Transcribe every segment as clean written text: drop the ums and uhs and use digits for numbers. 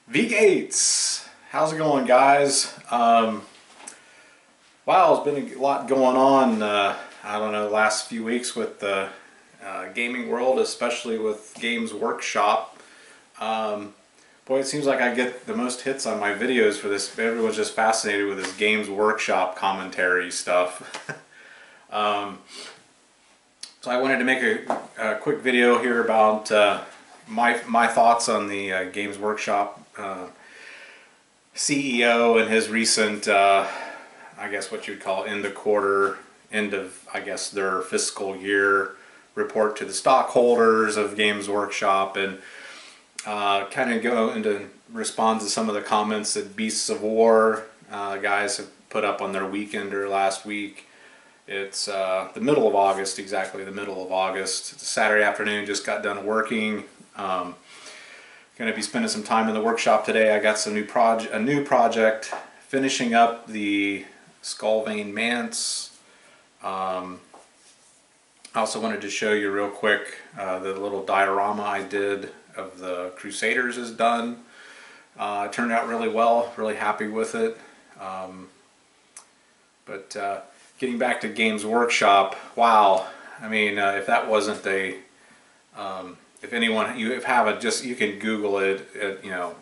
V-Gates, how's it going, guys? Wow, there's been a lot going on, I don't know, the last few weeks with the gaming world, especially with Games Workshop. Boy, it seems like I get the most hits on my videos for this. Everyone's just fascinated with this Games Workshop commentary stuff. So I wanted to make a quick video here about my thoughts on the Games Workshop CEO and his recent, I guess what you'd call end of, I guess, their fiscal year report to the stockholders of Games Workshop, and kind of go into respond to some of the comments that Beasts of War guys have put up on their weekender last week. It's the middle of August, exactly the middle of August. It's a Saturday afternoon, just got done working. Going to be spending some time in the workshop today. I got some a new project, finishing up the Skullvein Manse. I also wanted to show you real quick the little diorama I did of the Crusaders is done. It turned out really well, really happy with it. Getting back to Games Workshop, wow! I mean, if that wasn't a, if anyone you can Google it. You know,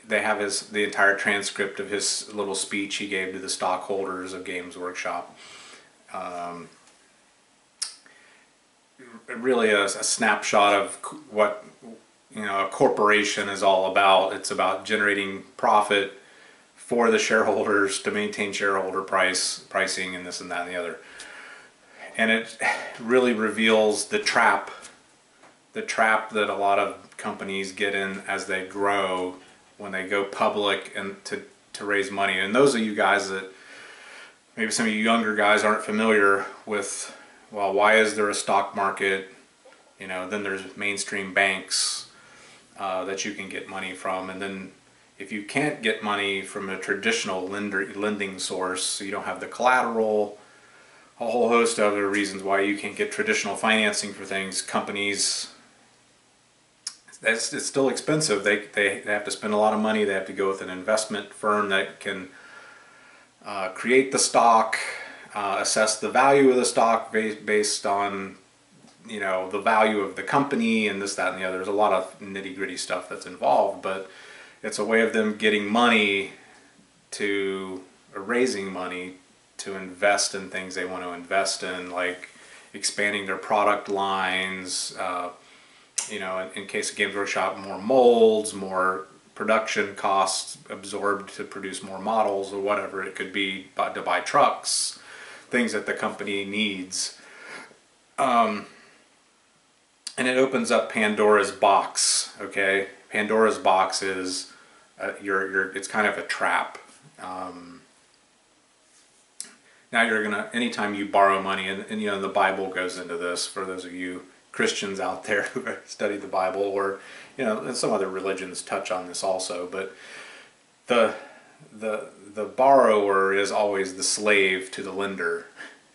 they have the entire transcript of his little speech he gave to the stockholders of Games Workshop. Really a snapshot of what a corporation is all about. It's about generating profit for the shareholders to maintain shareholder pricing and this and that and the other. And it really reveals the trap that a lot of companies get in as they grow when they go public and to raise money. And those of you guys that, maybe some of you younger guys aren't familiar with, well, why is there a stock market? Then there's mainstream banks that you can get money from, and then if you can't get money from a traditional lending source, so you don't have the collateral, a whole host of other reasons why you can't get traditional financing for things. Companies, it's still expensive. They have to spend a lot of money. They have to go with an investment firm that can create the stock, assess the value of the stock based on the value of the company and this, that, and the other. There's a lot of nitty-gritty stuff that's involved, but it's a way of them getting money raising money to invest in things they want to invest in, like expanding their product lines, in case of Games Workshop, more molds, more production costs absorbed to produce more models, or whatever it could be, to buy trucks, things that the company needs. And it opens up Pandora's box, okay? Pandora's box is, it's kind of a trap. Now anytime you borrow money, and the Bible goes into this, for those of you Christians out there who studied the Bible, or, and some other religions touch on this also, but the borrower is always the slave to the lender,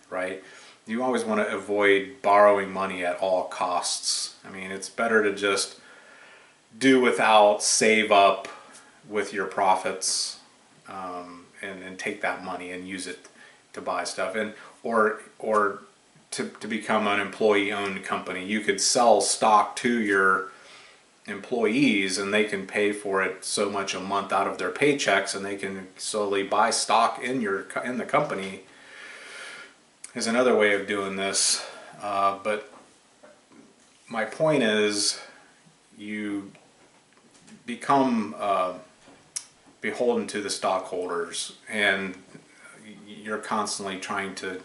right? You always want to avoid borrowing money at all costs. I mean, it's better to just do without, save up with your profits, and take that money and use it to buy stuff, or to become an employee-owned company. You could sell stock to your employees, and they can pay for it so much a month out of their paychecks, and they can slowly buy stock in the company. Is another way of doing this, but my point is, you become beholden to the stockholders, and you're constantly trying to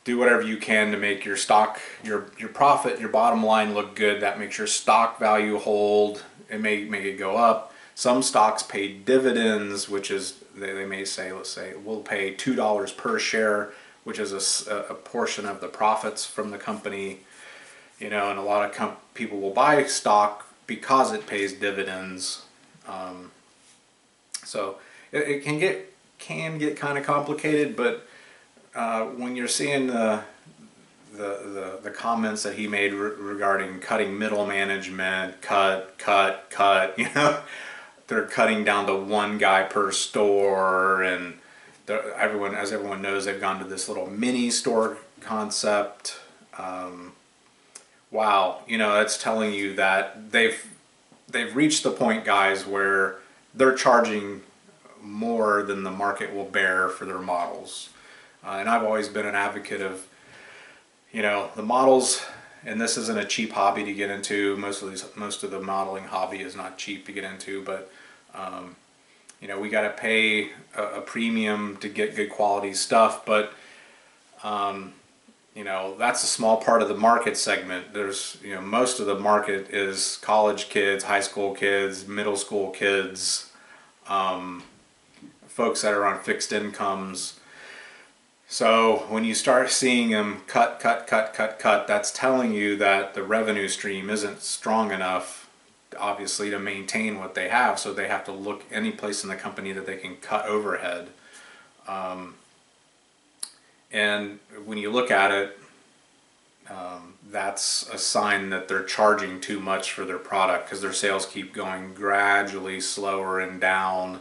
do whatever you can to make your stock, your profit, your bottom line look good. That makes your stock value hold. It may make it go up. Some stocks pay dividends, which is, they may say, let's say, we'll pay $2 per share, which is a portion of the profits from the company. And a lot of people will buy stock because it pays dividends. So it can get kind of complicated, but when you're seeing the comments that he made regarding cutting middle management, cut, they're cutting down to one guy per store, and as everyone knows, they've gone to this little mini store concept. Wow, that's telling you that they've reached the point, guys, where they're charging more than the market will bear for their models. And I've always been an advocate of, the models, and this isn't a cheap hobby to get into. Most of the modeling hobby is not cheap to get into, but we got to pay a premium to get good quality stuff. But that's a small part of the market segment. There's, most of the market is college kids, high school kids, middle school kids, folks that are on fixed incomes. So when you start seeing them cut, that's telling you that the revenue stream isn't strong enough, obviously, to maintain what they have. So they have to look any place in the company that they can cut overhead. And when you look at it, that's a sign that they're charging too much for their product, because their sales keep going gradually slower and down.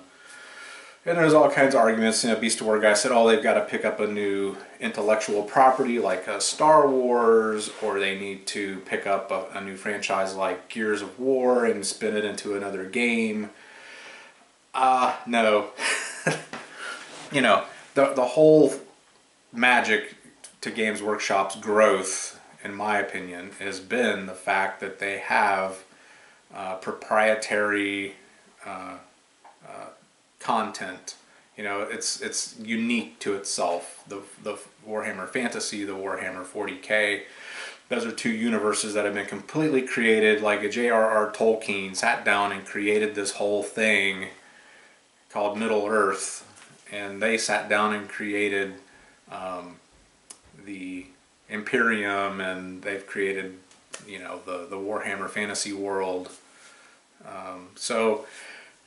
And there's all kinds of arguments. Beast of War guy said, oh, they've got to pick up a new intellectual property like Star Wars, or they need to pick up a new franchise like Gears of War and spin it into another game. No. The whole magic to Games Workshop's growth, in my opinion, has been the fact that they have proprietary content. It's unique to itself. The Warhammer Fantasy, the Warhammer 40K, those are two universes that have been completely created. Like a J.R.R. Tolkien sat down and created this whole thing called Middle Earth, and they sat down and created the Imperium, and they've created the Warhammer Fantasy world. So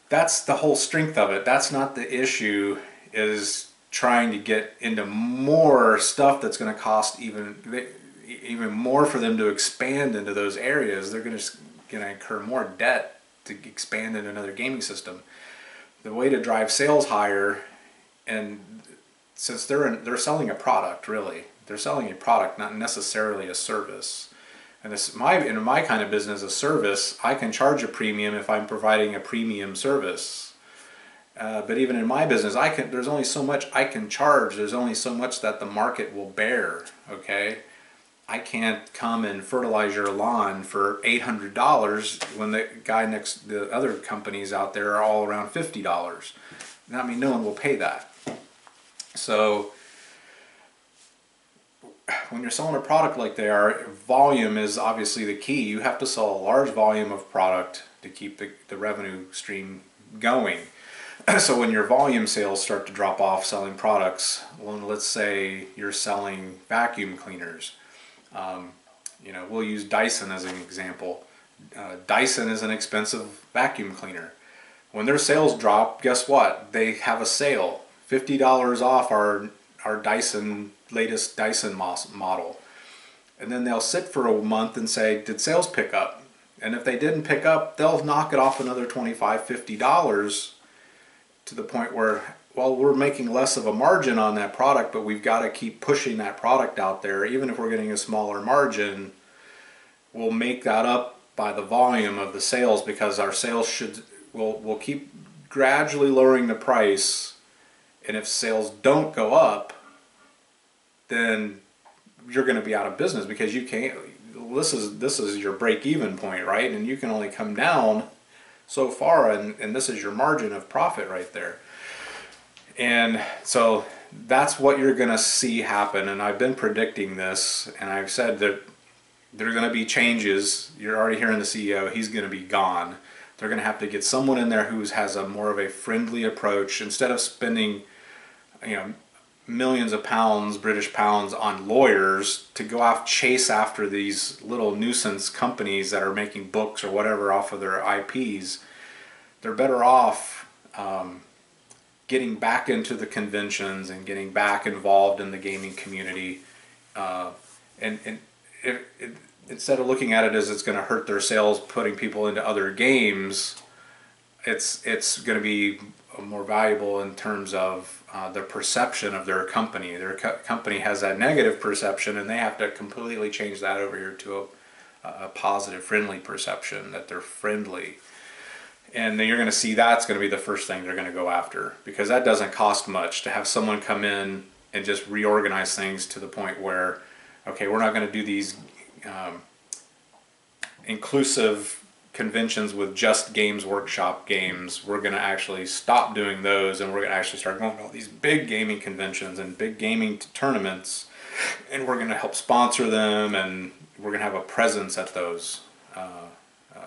that's the whole strength of it. That's not the issue, is trying to get into more stuff that's going to cost even more for them to expand into those areas. They're going to incur more debt to expand into another gaming system. The way to drive sales higher, and since they're selling a product, really, they're selling a product, not necessarily a service. And in my kind of business, a service, I can charge a premium if I'm providing a premium service. But even in my business, there's only so much I can charge. There's only so much that the market will bear. Okay, I can't come and fertilize your lawn for $800 when the other companies out there are all around $50. No one will pay that. So when you're selling a product like they are, volume is obviously the key. You have to sell a large volume of product to keep the revenue stream going. So when your volume sales start to drop off selling products, well, let's say you're selling vacuum cleaners. We'll use Dyson as an example. Dyson is an expensive vacuum cleaner. When their sales drop, guess what? They have a sale, $50 off our latest Dyson model. And then they'll sit for a month and say, did sales pick up? And if they didn't pick up, they'll knock it off another $25, $50 to the point where, well, we're making less of a margin on that product, but we've got to keep pushing that product out there. Even if we're getting a smaller margin, we'll make that up by the volume of the sales, because our sales we'll keep gradually lowering the price. And if sales don't go up, then you're going to be out of business, because you can't. This is your break-even point, right? And you can only come down so far, and this is your margin of profit right there. And so that's what you're going to see happen. And I've been predicting this, and I've said that there are going to be changes. You're already hearing the CEO; he's going to be gone. They're going to have to get someone in there who has a more of a friendly approach, instead of spending, millions of pounds, British pounds, on lawyers to go chase after these little nuisance companies that are making books or whatever off of their IPs. They're better off getting back into the conventions and getting back involved in the gaming community, instead of looking at it as it's going to hurt their sales, putting people into other games. it's going to be more valuable in terms of the perception of their company. Their company has that negative perception, and they have to completely change that over here to a positive, friendly perception that they're friendly. And then you're going to see that's going to be the first thing they're going to go after, because that doesn't cost much to have someone come in and just reorganize things to the point where, okay, we're not going to do these inclusive conventions with just Games Workshop games. We're going to actually stop doing those, and we're going to actually start going to all these big gaming conventions and big gaming tournaments, and we're going to help sponsor them, and we're going to have a presence at those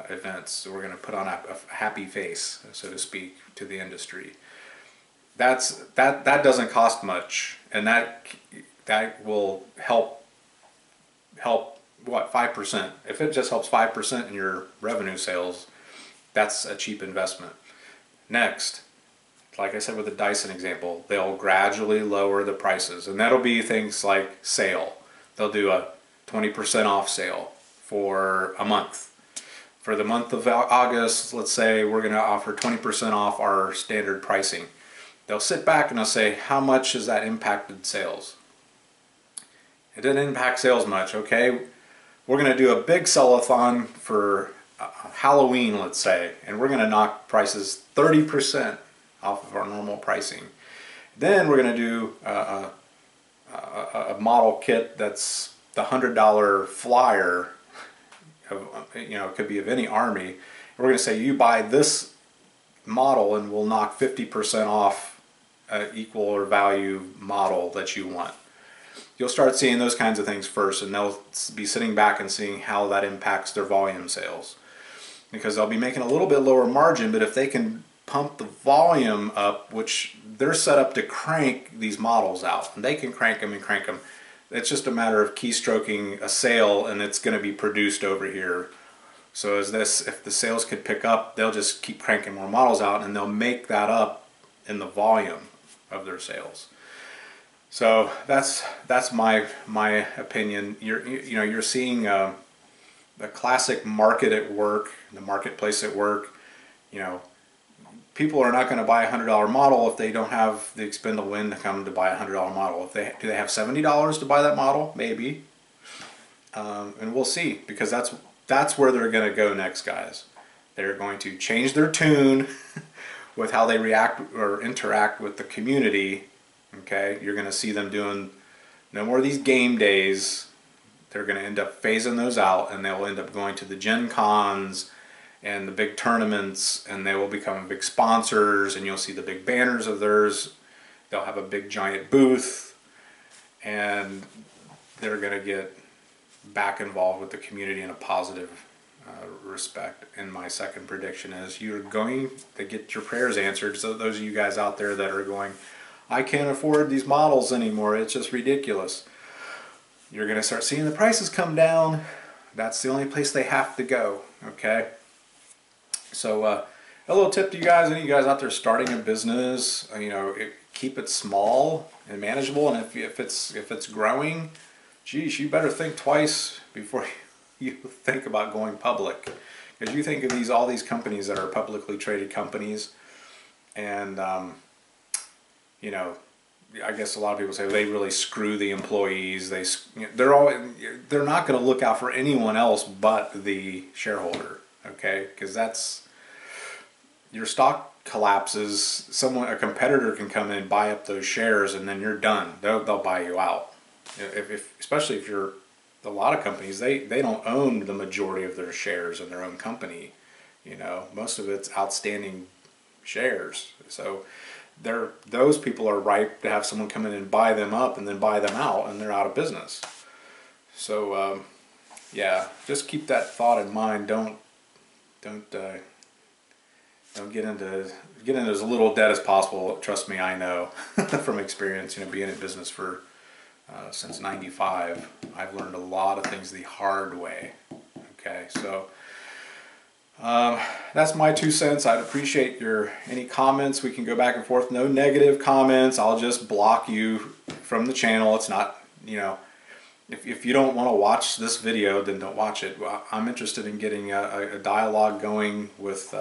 events. So we're going to put on a happy face, so to speak, to the industry. That doesn't cost much, and that will help what, 5%. If it just helps 5% in your revenue sales, that's a cheap investment. Next, like I said with the Dyson example, they'll gradually lower the prices, and that'll be things like sale. They'll do a 20% off sale for a month. For the month of August, let's say we're going to offer 20% off our standard pricing. They'll sit back and they'll say, how much has that impacted sales? It didn't impact sales much. Okay, we're going to do a big sell-a-thon for Halloween, let's say, and we're going to knock prices 30% off of our normal pricing. Then we're going to do a model kit that's the $100 flyer. You know, it could be of any army. And we're going to say, you buy this model and we'll knock 50% off equal or value model that you want. You'll start seeing those kinds of things first, and they'll be sitting back and seeing how that impacts their volume sales, because they'll be making a little bit lower margin, but if they can pump the volume up, which they're set up to crank these models out, and they can crank them and crank them. It's just a matter of keystroking a sale, and it's going to be produced over here. So if the sales could pick up, they'll just keep cranking more models out, and they'll make that up in the volume of their sales. So that's my opinion. You're seeing the classic market at work, the marketplace at work. You know, people are not going to buy a $100 model if they don't have the expendable wind to come to buy a $100 model. Do they have $70 to buy that model? Maybe, and we'll see, because that's where they're going to go next, guys. They're going to change their tune with how they react or interact with the community. Okay, you're going to see them doing no more of these game days. They're going to end up phasing those out, and they'll end up going to the Gen Cons and the big tournaments, and they will become big sponsors, and you'll see the big banners of theirs. They'll have a big giant booth, and they're going to get back involved with the community in a positive respect. And my second prediction is you're going to get your prayers answered. So those of you guys out there that are going, I can't afford these models anymore, it's just ridiculous, you're going to start seeing the prices come down. That's the only place they have to go. Okay, so a little tip to you guys, any of you guys out there starting a business, keep it small and manageable, and if it's growing, geez, you better think twice before you think about going public, because you think of all these companies that are publicly traded companies, and I guess a lot of people say they really screw the employees. They're not going to look out for anyone else but the shareholder. Okay, because that's your stock collapses. A competitor can come in and buy up those shares, and then you're done. They'll buy you out. Especially if you're a lot of companies, they don't own the majority of their shares in their own company. Most of it's outstanding shares. So those people are ripe to have someone come in and buy them up and then buy them out, and they're out of business. So yeah, just keep that thought in mind. Don't get into as little debt as possible. Trust me, I know from experience. Being in business for since '95, I've learned a lot of things the hard way. Okay, so that's my 2 cents. I'd appreciate any comments. We can go back and forth. No negative comments. I'll just block you from the channel. It's not, if you don't want to watch this video, then don't watch it. Well, I'm interested in getting a dialogue going with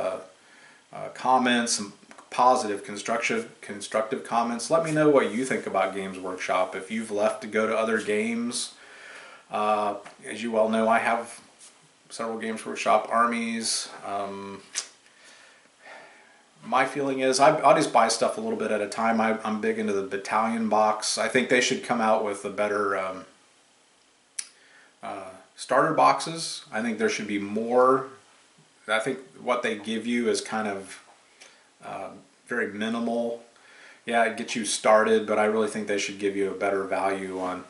comments, some positive, constructive comments. Let me know what you think about Games Workshop. If you've left to go to other games, as you well know, I have several Games Workshop armies. My feeling is I'll just buy stuff a little bit at a time. I'm big into the battalion box. I think they should come out with a better starter boxes. I think there should be more. I think what they give you is kind of very minimal. Yeah, it gets you started, but I really think they should give you a better value on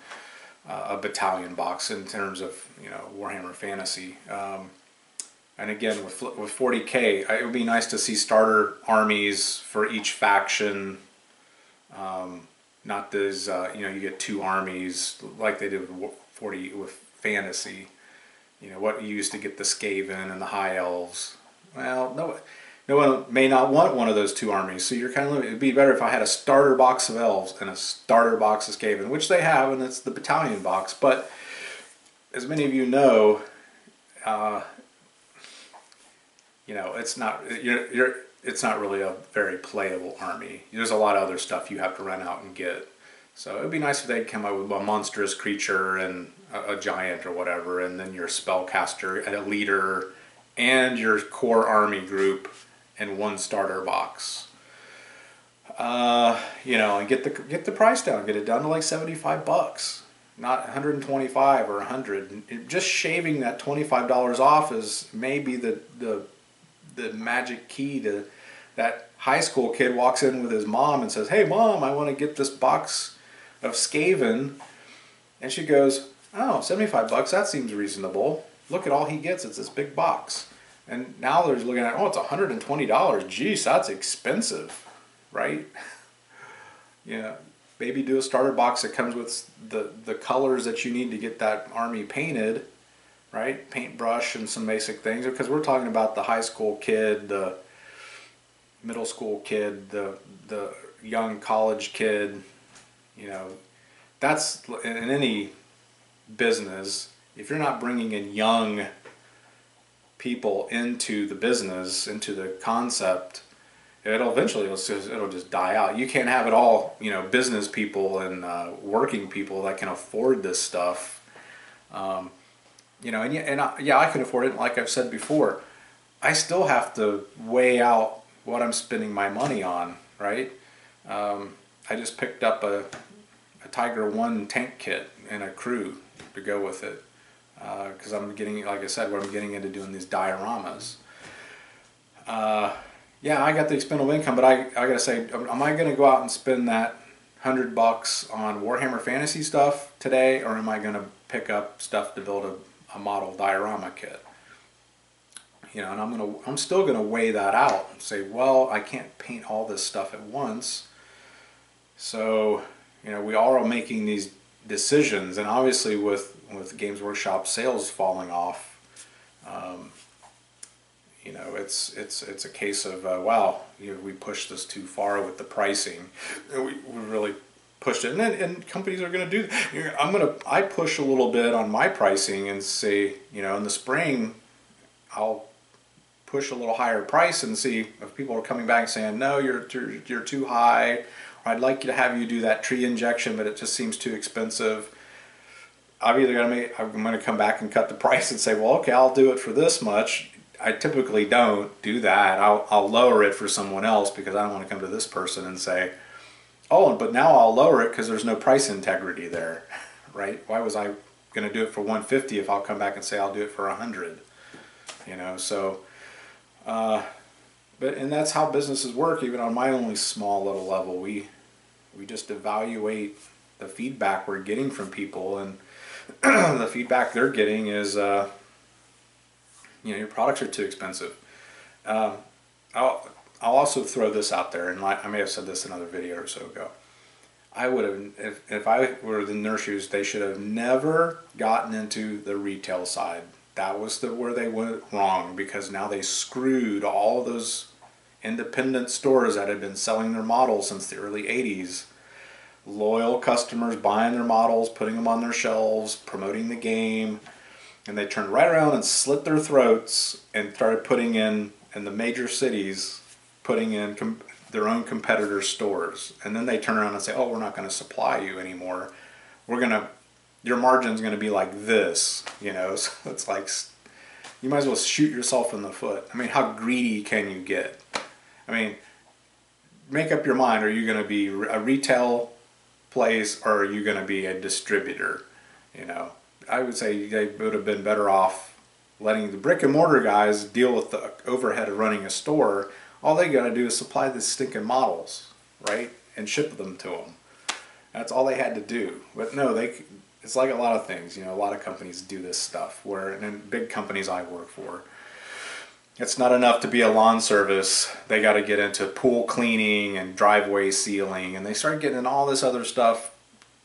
a battalion box in terms of, you know, Warhammer Fantasy. And again, with 40K, it would be nice to see starter armies for each faction. Not those, you know, you get 2 armies like they did with 40 with Fantasy. You know, what you used to get the Skaven and the High Elves. Well, no one may not want one of those 2 armies, so you're kind of limited. It'd be better if I had a starter box of Elves and a starter box of Skaven, which they have, and it's the battalion box. But as many of you know, you know, it's not it's not really a very playable army. There's a lot of other stuff you have to run out and get. So it'd be nice if they'd come up with a monstrous creature and a giant or whatever, and then your spellcaster and a leader and your core army group in one starter box. You know, and get the price down, get it down to like $75, not 125 or 100. Just shaving that $25 off is maybe the magic key to that high school kid walks in with his mom and says, "Hey mom, I want to get this box of Skaven," and she goes, "Oh, 75 bucks, that seems reasonable. Look at all he gets, it's this big box." And now they're looking at, oh, it's $120. Geez, that's expensive, right? Yeah, maybe do a starter box that comes with the colors that you need to get that army painted, right? Paintbrush and some basic things, because we're talking about the high school kid, the middle school kid, the young college kid. You know, that's in any business. If you're not bringing in young people into the business, into the concept, it'll just die out. You can't have it all, you know, business people and working people that can afford this stuff. You know, yeah, I can afford it. Like I've said before, I still have to weigh out what I'm spending my money on, right? I just picked up a Tiger 1 tank kit and a crew to go with it. Because I'm getting, like I said, I'm getting into doing these dioramas. Yeah, I got the expendable income, but I gotta say, am I gonna go out and spend that $100 on Warhammer Fantasy stuff today, or am I gonna pick up stuff to build a model diorama kit? You know, and I'm still gonna weigh that out and say, well, I can't paint all this stuff at once. So, you know, we are making these decisions, and obviously with Games Workshop sales falling off, you know, it's a case of wow, you know, we pushed this too far with the pricing. We really pushed it, and companies are going to do that. I push a little bit on my pricing and say, you know, in the spring I'll push a little higher price and see if people are coming back saying, no, you're too high, or I'd like to have you do that tree injection, but it just seems too expensive. I'm going to come back and cut the price and say, well, okay, I'll do it for this much. I typically don't do that. I'll lower it for someone else because I don't want to come to this person and say, oh, but now I'll lower it because there's no price integrity there, right? Why was I going to do it for $150 if I'll come back and say I'll do it for $100? You know, so, and that's how businesses work. Even on my only small little level, we just evaluate the feedback we're getting from people, and the feedback they're getting is, you know, your products are too expensive. I'll also throw this out there, and I may have said this in another video or so ago. I would have, if I were in their shoes, they should have never gotten into the retail side. That was where they went wrong, because now they screwed all those independent stores that had been selling their models since the early 80s. Loyal customers buying their models, putting them on their shelves, promoting the game, and they turned right around and slit their throats and started putting in the major cities putting in their own competitor stores, and then they turn around and say, "Oh, we're not going to supply you anymore. Your margin's going to be like this," you know. So it's like you might as well shoot yourself in the foot. I mean, how greedy can you get? I mean, make up your mind. Are you going to be a retail place or are you going to be a distributor? You know, I would say they would have been better off letting the brick and mortar guys deal with the overhead of running a store. All they got to do is supply the stinking models, right, and ship them to them. That's all they had to do. But no, it's like a lot of things. You know, a lot of companies do this stuff. And in big companies I work for, it's not enough to be a lawn service. They got to get into pool cleaning and driveway sealing, and they start getting into all this other stuff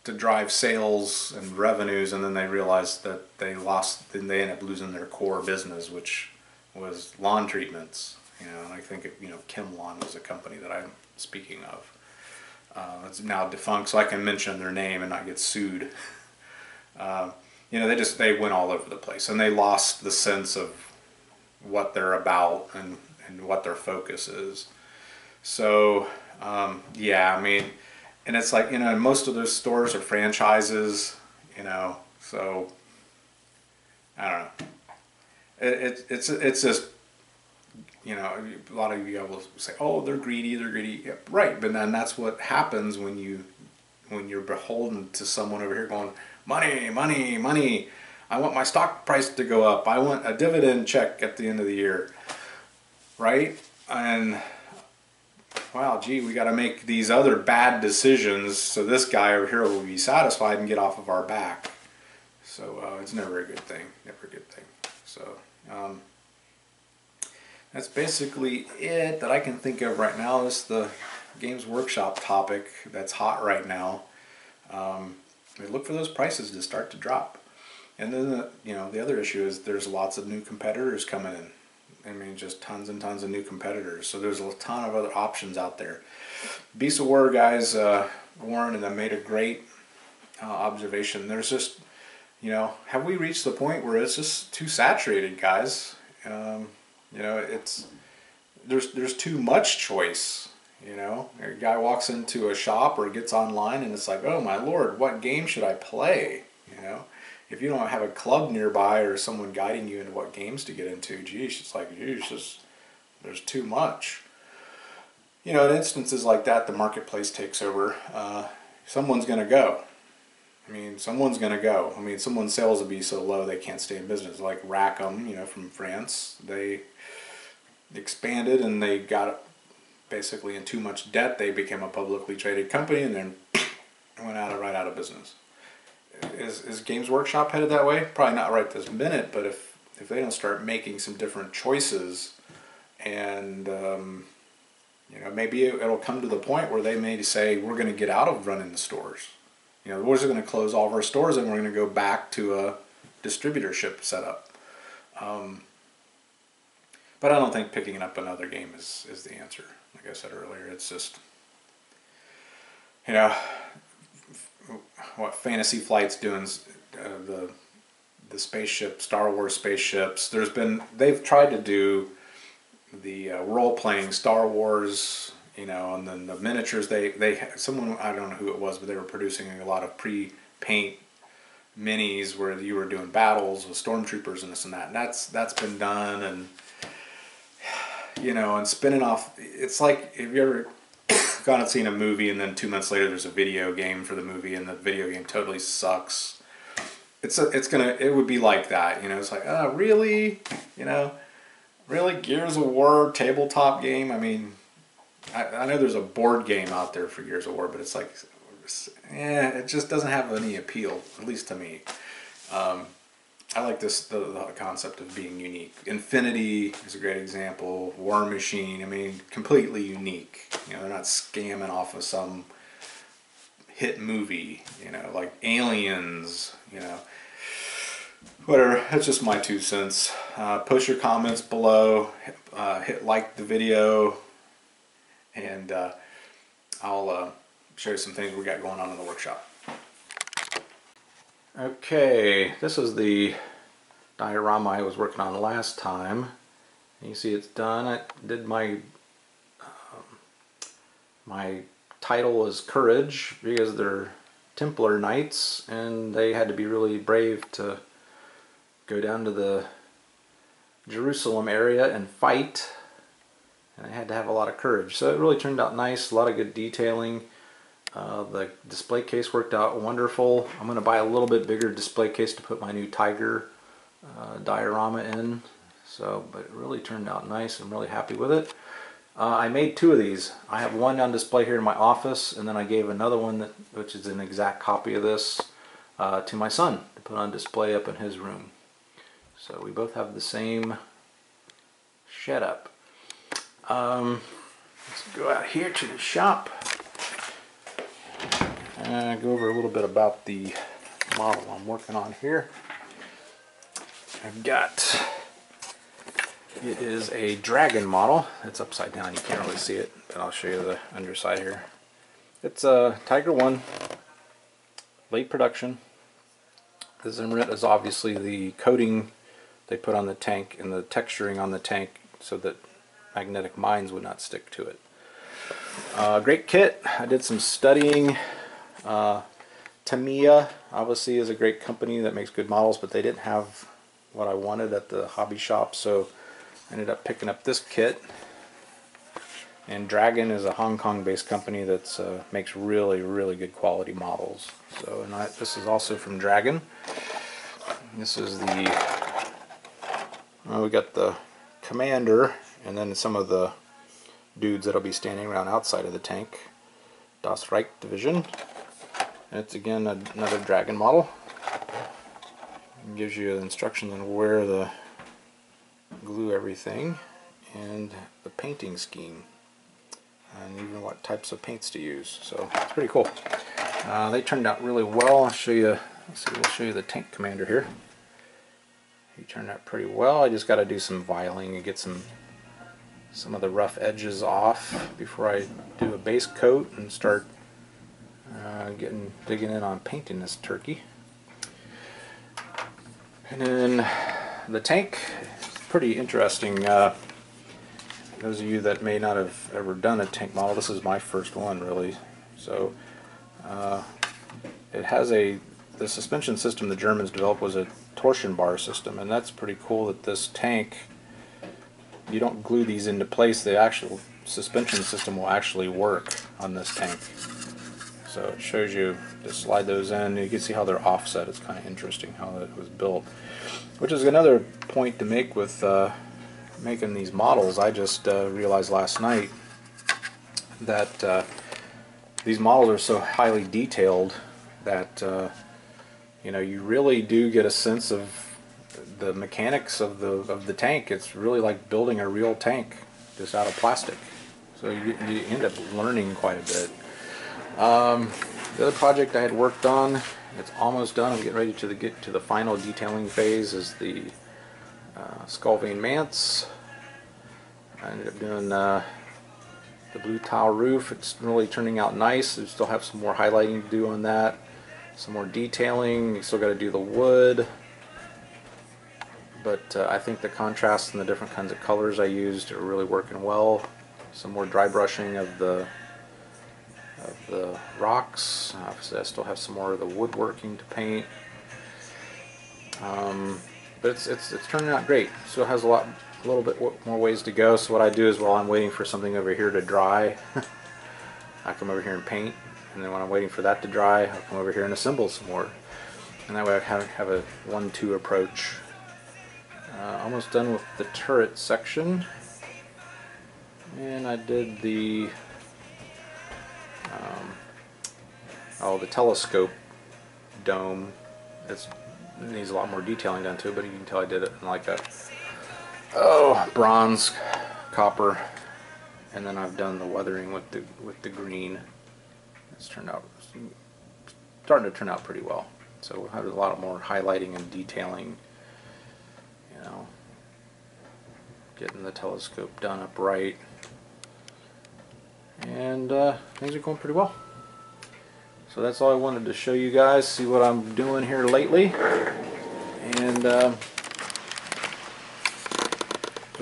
to drive sales and revenues, and then they realize that they end up losing their core business, which was lawn treatments. You know, and I think Kim Lawn was a company that I'm speaking of. It's now defunct, so I can mention their name and not get sued. You know, they went all over the place, and they lost the sense of what they're about and what their focus is. So yeah, I mean, and it's like, you know, most of those stores are franchises, you know, so I don't know. It's just, you know, a lot of you will say, "Oh, they're greedy, they're greedy." Yeah, right, but then that's what happens when you're beholden to someone over here going, "Money, money, money. I want my stock price to go up. I want a dividend check at the end of the year." Right? And wow, gee, we got to make these other bad decisions so this guy over here will be satisfied and get off of our back. So it's never a good thing. Never a good thing. So that's basically it that I can think of right now. This is the Games Workshop topic that's hot right now. Look for those prices to start to drop. And then the other issue is there's lots of new competitors coming in. I mean, just tons and tons of new competitors. So there's a ton of other options out there. Beast of War guys, Warren and them made a great observation. There's just, you know, have we reached the point where it's just too saturated, guys? You know, there's too much choice. You know, a guy walks into a shop or gets online and it's like, oh my lord, what game should I play? You know, if you don't have a club nearby or someone guiding you into what games to get into, geez, it's like, geez, there's too much. You know, in instances like that, the marketplace takes over. Someone's going to go. I mean, someone's going to go. I mean, someone's sales will be so low they can't stay in business. Like Rackham, you know, from France, they expanded and they got basically in too much debt. They became a publicly traded company and then went right out of business. Is Games Workshop headed that way? Probably not right this minute, but if they don't start making some different choices, and you know, maybe it'll come to the point where they may say, we're going to get out of running the stores. You know, we're going to close all of our stores and we're going to go back to a distributorship setup. But I don't think picking up another game is the answer. Like I said earlier, it's just, you know, what Fantasy Flight's doing, the spaceship, Star Wars spaceships. They've tried to do the role-playing Star Wars, you know, and then the miniatures. Someone, I don't know who it was, but they were producing a lot of pre-paint minis where you were doing battles with stormtroopers and this and that. And that's been done, and you know, and spinning off. It's like, have you ever gone and seen a movie and then 2 months later there's a video game for the movie and the video game totally sucks? It would be like that, you know. It's like, oh really, you know, really, Gears of War tabletop game. I mean, I know there's a board game out there for Gears of War, but it's like, yeah, it just doesn't have any appeal, at least to me. I like the concept of being unique. Infinity is a great example. War Machine, I mean, completely unique. You know, they're not scamming off of some hit movie, you know, like Aliens, you know. Whatever, that's just my 2 cents. Post your comments below, hit like the video, and I'll show you some things we got going on in the workshop. Okay, this is the diorama I was working on last time. You see it's done. I did my My title was Courage because they're Templar knights and they had to be really brave to go down to the Jerusalem area and fight, and I had to have a lot of courage. So it really turned out nice, a lot of good detailing. The display case worked out wonderful. I'm going to buy a little bit bigger display case to put my new Tiger diorama in. So, but it really turned out nice. I'm really happy with it. I made 2 of these. I have one on display here in my office, and then I gave another one, which is an exact copy of this, to my son to put on display up in his room. So we both have the same setup. Let's go out here to the shop and go over a little bit about the model I'm working on here. I've got, it is a Dragon model. It's upside down, you can't really see it, but I'll show you the underside here. It's a Tiger 1, late production. The Zimmerit is obviously the coating they put on the tank and the texturing on the tank so that magnetic mines would not stick to it. Great kit. I did some studying. Tamiya obviously is a great company that makes good models, but they didn't have what I wanted at the hobby shop, so I ended up picking up this kit. And Dragon is a Hong Kong based company that makes really good quality models. So, and this is also from Dragon. This is the, we got the commander and then some of the dudes that'll be standing around outside of the tank. Das Reich Division. And it's again another Dragon model. It gives you instructions on where to glue everything and the painting scheme and even what types of paints to use. So it's pretty cool. They turned out really well. I'll show you. Let's see, we'll show you the tank commander here. He turned out pretty well. I just got to do some viling and get some of the rough edges off before I do a base coat and start digging in on painting this turkey. And then the tank is pretty interesting. Those of you that may not have ever done a tank model, this is my first one really. So it has the suspension system the Germans developed was a torsion bar system, and that's pretty cool that this tank, you don't glue these into place, the actual suspension system will actually work on this tank. So it shows you to slide those in. You can see how they're offset. It's kind of interesting how that was built. Which is another point to make with making these models. I just realized last night that these models are so highly detailed that you know, you really do get a sense of the mechanics of the tank. It's really like building a real tank just out of plastic. So you end up learning quite a bit. The other project I had worked on, it's almost done. I'm getting ready to get to the final detailing phase, is the skull vein manse. I ended up doing the blue tile roof. It's really turning out nice. We still have some more highlighting to do on that, some more detailing. You still got to do the wood, but I think the contrast and the different kinds of colors I used are really working well. Some more dry brushing of the rocks. Obviously I still have some more of the woodworking to paint, but it's turning out great. Still has a little bit more ways to go. So what I do is, while I'm waiting for something over here to dry, I come over here and paint, and then when I'm waiting for that to dry, I'll come over here and assemble some more, and that way I have a 1-2 approach. Almost done with the turret section, and I did the the telescope dome. It needs a lot more detailing done to it, but you can tell I did it in like a bronze, copper, and then I've done the weathering with the green. It's starting to turn out pretty well. So we'll have a lot more highlighting and detailing, you know, getting the telescope done upright, and things are going pretty well. So that's all I wanted to show you guys, see what I'm doing here lately, and hope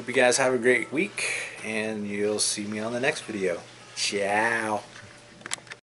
you guys have a great week, and you'll see me on the next video. Ciao.